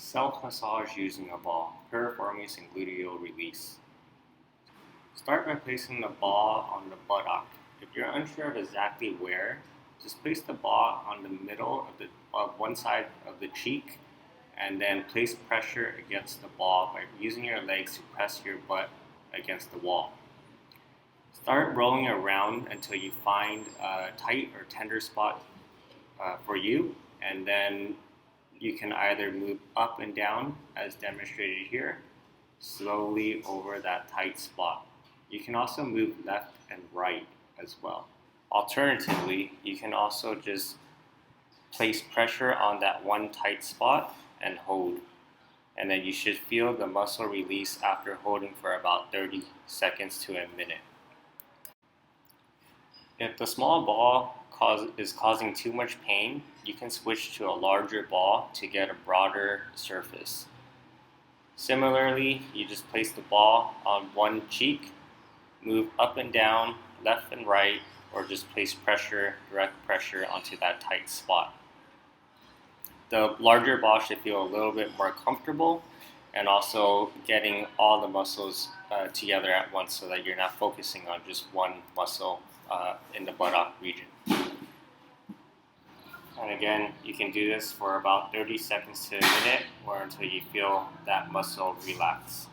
Self-massage using a ball, piriformis and gluteal release. Start by placing the ball on the buttock. If you're unsure of exactly where, just place the ball on the middle of one side of the cheek and then place pressure against the ball by using your legs to press your butt against the wall. Start rolling around until you find a tight or tender spot for you, and then you can either move up and down as demonstrated here, slowly over that tight spot. You can also move left and right as well. Alternatively, you can also just place pressure on that one tight spot and hold. And then you should feel the muscle release after holding for about 30 seconds to a minute. If the small ball is causing too much pain, you can switch to a larger ball to get a broader surface. Similarly, you just place the ball on one cheek, move up and down, left and right, or just place pressure, direct pressure onto that tight spot. The larger ball should feel a little bit more comfortable and also getting all the muscles together at once so that you're not focusing on just one muscle in the buttock region. And again, you can do this for about 30 seconds to a minute or until you feel that muscle relax.